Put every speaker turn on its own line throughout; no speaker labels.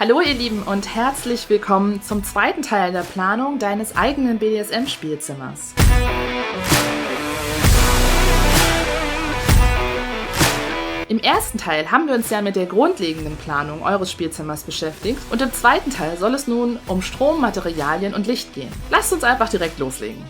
Hallo ihr Lieben und herzlich willkommen zum zweiten Teil der Planung deines eigenen BDSM-Spielzimmers. Im ersten Teil haben wir uns ja mit der grundlegenden Planung eures Spielzimmers beschäftigt und im zweiten Teil soll es nun um Strom, Materialien und Licht gehen. Lasst uns einfach direkt loslegen.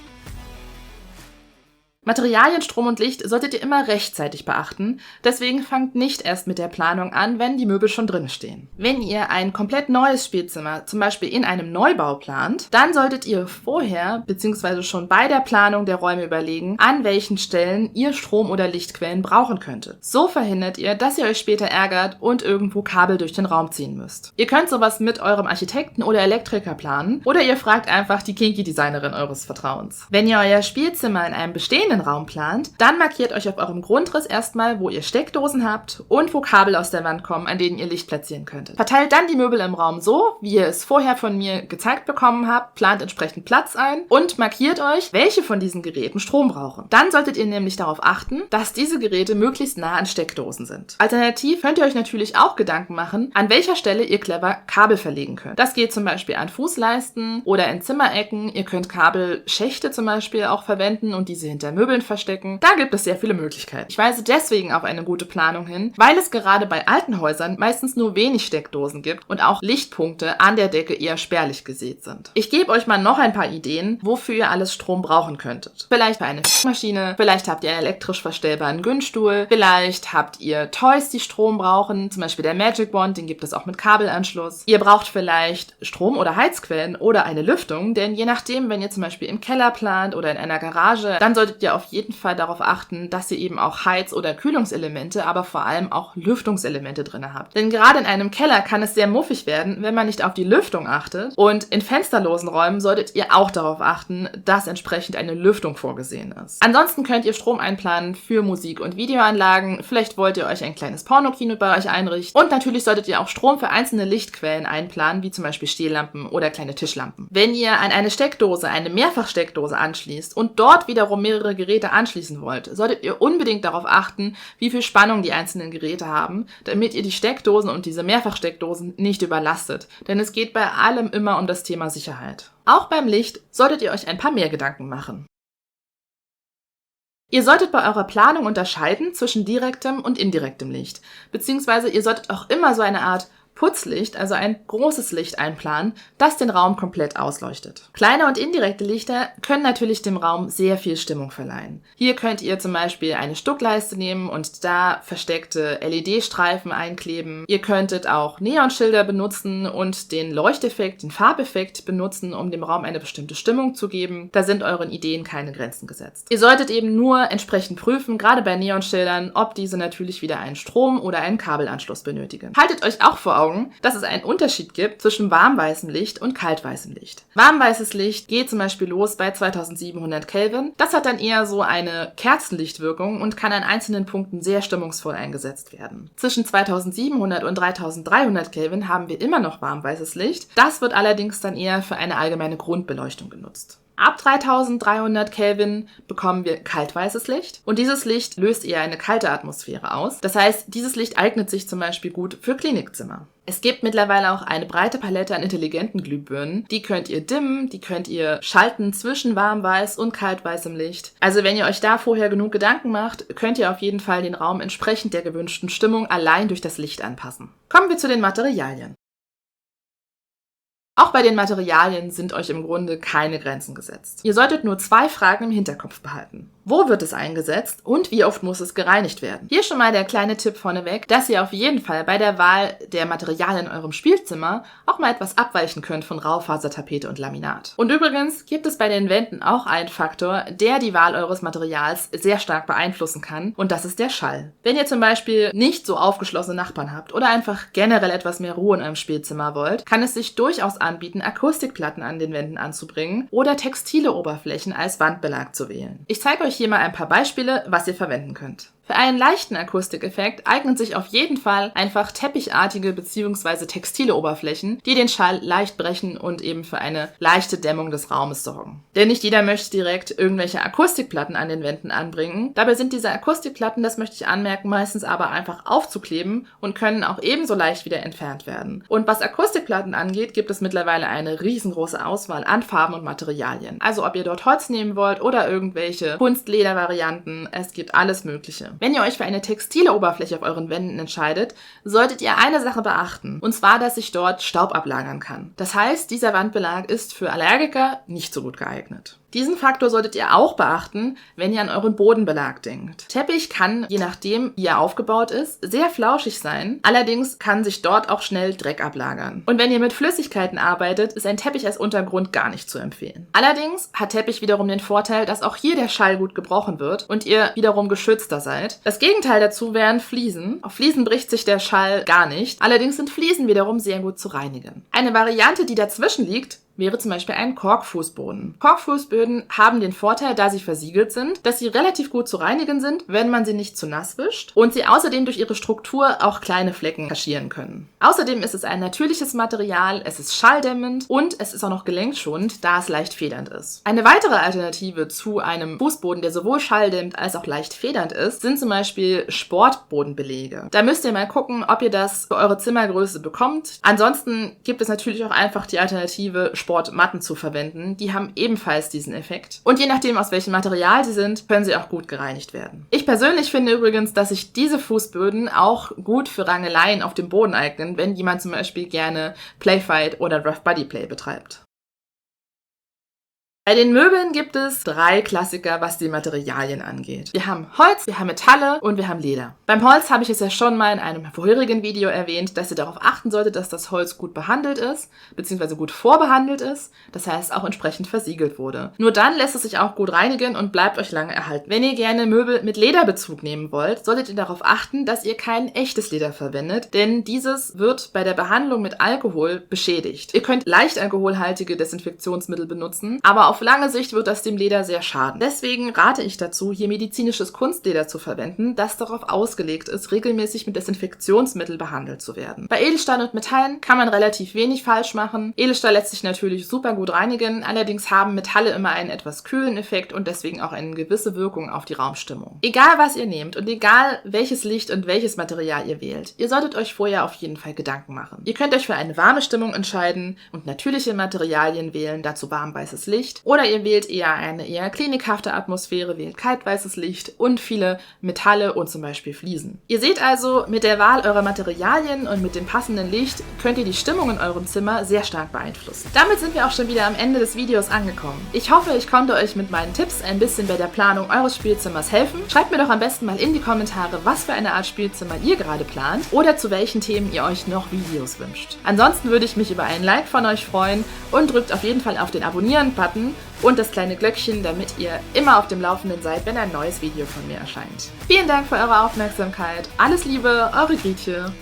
Materialien, Strom und Licht solltet ihr immer rechtzeitig beachten, deswegen fangt nicht erst mit der Planung an, wenn die Möbel schon drin stehen. Wenn ihr ein komplett neues Spielzimmer, zum Beispiel in einem Neubau plant, dann solltet ihr vorher bzw. schon bei der Planung der Räume überlegen, an welchen Stellen ihr Strom- oder Lichtquellen brauchen könntet. So verhindert ihr, dass ihr euch später ärgert und irgendwo Kabel durch den Raum ziehen müsst. Ihr könnt sowas mit eurem Architekten oder Elektriker planen oder ihr fragt einfach die Kinky-Designerin eures Vertrauens. Wenn ihr euer Spielzimmer in einem bestehenden Raum plant, dann markiert euch auf eurem Grundriss erstmal, wo ihr Steckdosen habt und wo Kabel aus der Wand kommen, an denen ihr Licht platzieren könntet. Verteilt dann die Möbel im Raum so, wie ihr es vorher von mir gezeigt bekommen habt, plant entsprechend Platz ein und markiert euch, welche von diesen Geräten Strom brauchen. Dann solltet ihr nämlich darauf achten, dass diese Geräte möglichst nah an Steckdosen sind. Alternativ könnt ihr euch natürlich auch Gedanken machen, an welcher Stelle ihr clever Kabel verlegen könnt. Das geht zum Beispiel an Fußleisten oder in Zimmerecken. Ihr könnt Kabelschächte zum Beispiel auch verwenden und diese hinter Möbeln verstecken. Da gibt es sehr viele Möglichkeiten. Ich weise deswegen auf eine gute Planung hin, weil es gerade bei alten Häusern meistens nur wenig Steckdosen gibt und auch Lichtpunkte an der Decke eher spärlich gesät sind. Ich gebe euch mal noch ein paar Ideen, wofür ihr alles Strom brauchen könntet. Vielleicht für eine Maschine, vielleicht habt ihr einen elektrisch verstellbaren Günststuhl, vielleicht habt ihr Toys, die Strom brauchen, zum Beispiel der Magic Wand, den gibt es auch mit Kabelanschluss. Ihr braucht vielleicht Strom- oder Heizquellen oder eine Lüftung, denn je nachdem, wenn ihr zum Beispiel im Keller plant oder in einer Garage, dann solltet ihr auf jeden Fall darauf achten, dass ihr eben auch Heiz- oder Kühlungselemente, aber vor allem auch Lüftungselemente drin habt. Denn gerade in einem Keller kann es sehr muffig werden, wenn man nicht auf die Lüftung achtet. Und in fensterlosen Räumen solltet ihr auch darauf achten, dass entsprechend eine Lüftung vorgesehen ist. Ansonsten könnt ihr Strom einplanen für Musik- und Videoanlagen. Vielleicht wollt ihr euch ein kleines Pornokino bei euch einrichten. Und natürlich solltet ihr auch Strom für einzelne Lichtquellen einplanen, wie zum Beispiel Stehlampen oder kleine Tischlampen. Wenn ihr an eine Steckdose, eine Mehrfachsteckdose anschließt und dort wiederum mehrere Geräte anschließen wollt, solltet ihr unbedingt darauf achten, wie viel Spannung die einzelnen Geräte haben, damit ihr die Steckdosen und diese Mehrfachsteckdosen nicht überlastet. Denn es geht bei allem immer um das Thema Sicherheit. Auch beim Licht solltet ihr euch ein paar mehr Gedanken machen. Ihr solltet bei eurer Planung unterscheiden zwischen direktem und indirektem Licht, beziehungsweise ihr solltet auch immer so eine Art Putzlicht, also ein großes Licht einplanen, das den Raum komplett ausleuchtet. Kleine und indirekte Lichter können natürlich dem Raum sehr viel Stimmung verleihen. Hier könnt ihr zum Beispiel eine Stuckleiste nehmen und da versteckte LED-Streifen einkleben. Ihr könntet auch Neonschilder benutzen und den Leuchteffekt, den Farbeffekt benutzen, um dem Raum eine bestimmte Stimmung zu geben. Da sind euren Ideen keine Grenzen gesetzt. Ihr solltet eben nur entsprechend prüfen, gerade bei Neonschildern, ob diese natürlich wieder einen Strom- oder einen Kabelanschluss benötigen. Haltet euch auch vor Augen, dass es einen Unterschied gibt zwischen warmweißem Licht und kaltweißem Licht. Warmweißes Licht geht zum Beispiel los bei 2700 Kelvin. Das hat dann eher so eine Kerzenlichtwirkung und kann an einzelnen Punkten sehr stimmungsvoll eingesetzt werden. Zwischen 2700 und 3300 Kelvin haben wir immer noch warmweißes Licht. Das wird allerdings dann eher für eine allgemeine Grundbeleuchtung genutzt. Ab 3300 Kelvin bekommen wir kaltweißes Licht und dieses Licht löst eher eine kalte Atmosphäre aus. Das heißt, dieses Licht eignet sich zum Beispiel gut für Klinikzimmer. Es gibt mittlerweile auch eine breite Palette an intelligenten Glühbirnen. Die könnt ihr dimmen, die könnt ihr schalten zwischen warmweiß und kaltweißem Licht. Also wenn ihr euch da vorher genug Gedanken macht, könnt ihr auf jeden Fall den Raum entsprechend der gewünschten Stimmung allein durch das Licht anpassen. Kommen wir zu den Materialien. Auch bei den Materialien sind euch im Grunde keine Grenzen gesetzt. Ihr solltet nur 2 Fragen im Hinterkopf behalten. Wo wird es eingesetzt und wie oft muss es gereinigt werden? Hier schon mal der kleine Tipp vorneweg, dass ihr auf jeden Fall bei der Wahl der Materialien in eurem Spielzimmer auch mal etwas abweichen könnt von Raufasertapete und Laminat. Und übrigens gibt es bei den Wänden auch einen Faktor, der die Wahl eures Materials sehr stark beeinflussen kann, und das ist der Schall. Wenn ihr zum Beispiel nicht so aufgeschlossene Nachbarn habt oder einfach generell etwas mehr Ruhe in eurem Spielzimmer wollt, kann es sich durchaus anbieten, Akustikplatten an den Wänden anzubringen oder textile Oberflächen als Wandbelag zu wählen. Ich zeige euch hier mal ein paar Beispiele, was ihr verwenden könnt. Für einen leichten Akustikeffekt eignen sich auf jeden Fall einfach teppichartige bzw. textile Oberflächen, die den Schall leicht brechen und eben für eine leichte Dämmung des Raumes sorgen. Denn nicht jeder möchte direkt irgendwelche Akustikplatten an den Wänden anbringen. Dabei sind diese Akustikplatten, das möchte ich anmerken, meistens aber einfach aufzukleben und können auch ebenso leicht wieder entfernt werden. Und was Akustikplatten angeht, gibt es mittlerweile eine riesengroße Auswahl an Farben und Materialien. Also ob ihr dort Holz nehmen wollt oder irgendwelche Kunst-Leder-Varianten, es gibt alles Mögliche. Wenn ihr euch für eine textile Oberfläche auf euren Wänden entscheidet, solltet ihr eine Sache beachten. Und zwar, dass sich dort Staub ablagern kann. Das heißt, dieser Wandbelag ist für Allergiker nicht so gut geeignet. Diesen Faktor solltet ihr auch beachten, wenn ihr an euren Bodenbelag denkt. Teppich kann, je nachdem wie er aufgebaut ist, sehr flauschig sein. Allerdings kann sich dort auch schnell Dreck ablagern. Und wenn ihr mit Flüssigkeiten arbeitet, ist ein Teppich als Untergrund gar nicht zu empfehlen. Allerdings hat Teppich wiederum den Vorteil, dass auch hier der Schall gut gebrochen wird und ihr wiederum geschützter seid. Das Gegenteil dazu wären Fliesen. Auf Fliesen bricht sich der Schall gar nicht. Allerdings sind Fliesen wiederum sehr gut zu reinigen. Eine Variante, die dazwischen liegt, wäre zum Beispiel ein Korkfußboden. Korkfußböden haben den Vorteil, da sie versiegelt sind, dass sie relativ gut zu reinigen sind, wenn man sie nicht zu nass wischt und sie außerdem durch ihre Struktur auch kleine Flecken kaschieren können. Außerdem ist es ein natürliches Material, es ist schalldämmend und es ist auch noch gelenkschonend, da es leicht federnd ist. Eine weitere Alternative zu einem Fußboden, der sowohl schalldämmend als auch leicht federnd ist, sind zum Beispiel Sportbodenbelege. Da müsst ihr mal gucken, ob ihr das für eure Zimmergröße bekommt. Ansonsten gibt es natürlich auch einfach die Alternative, Sportmatten zu verwenden. Die haben ebenfalls diesen Effekt. Und je nachdem, aus welchem Material sie sind, können sie auch gut gereinigt werden. Ich persönlich finde übrigens, dass sich diese Fußböden auch gut für Rangeleien auf dem Boden eignen, wenn jemand zum Beispiel gerne Playfight oder Rough Buddy Play betreibt. Bei den Möbeln gibt es 3 Klassiker, was die Materialien angeht. Wir haben Holz, wir haben Metalle und wir haben Leder. Beim Holz habe ich es ja schon mal in einem vorherigen Video erwähnt, dass ihr darauf achten solltet, dass das Holz gut behandelt ist, beziehungsweise gut vorbehandelt ist, das heißt auch entsprechend versiegelt wurde. Nur dann lässt es sich auch gut reinigen und bleibt euch lange erhalten. Wenn ihr gerne Möbel mit Lederbezug nehmen wollt, solltet ihr darauf achten, dass ihr kein echtes Leder verwendet, denn dieses wird bei der Behandlung mit Alkohol beschädigt. Ihr könnt leicht alkoholhaltige Desinfektionsmittel benutzen, aber auf lange Sicht wird das dem Leder sehr schaden. Deswegen rate ich dazu, hier medizinisches Kunstleder zu verwenden, das darauf ausgelegt ist, regelmäßig mit Desinfektionsmittel behandelt zu werden. Bei Edelstahl und Metallen kann man relativ wenig falsch machen. Edelstahl lässt sich natürlich super gut reinigen, allerdings haben Metalle immer einen etwas kühlen Effekt und deswegen auch eine gewisse Wirkung auf die Raumstimmung. Egal was ihr nehmt und egal welches Licht und welches Material ihr wählt, ihr solltet euch vorher auf jeden Fall Gedanken machen. Ihr könnt euch für eine warme Stimmung entscheiden und natürliche Materialien wählen, dazu warm-weißes Licht. Oder ihr wählt eher eine eher klinikhafte Atmosphäre, wählt kaltweißes Licht und viele Metalle und zum Beispiel Fliesen. Ihr seht also, mit der Wahl eurer Materialien und mit dem passenden Licht könnt ihr die Stimmung in eurem Zimmer sehr stark beeinflussen. Damit sind wir auch schon wieder am Ende des Videos angekommen. Ich hoffe, ich konnte euch mit meinen Tipps ein bisschen bei der Planung eures Spielzimmers helfen. Schreibt mir doch am besten mal in die Kommentare, was für eine Art Spielzimmer ihr gerade plant oder zu welchen Themen ihr euch noch Videos wünscht. Ansonsten würde ich mich über einen Like von euch freuen und drückt auf jeden Fall auf den Abonnieren-Button und das kleine Glöckchen, damit ihr immer auf dem Laufenden seid, wenn ein neues Video von mir erscheint. Vielen Dank für eure Aufmerksamkeit. Alles Liebe, eure Grietje.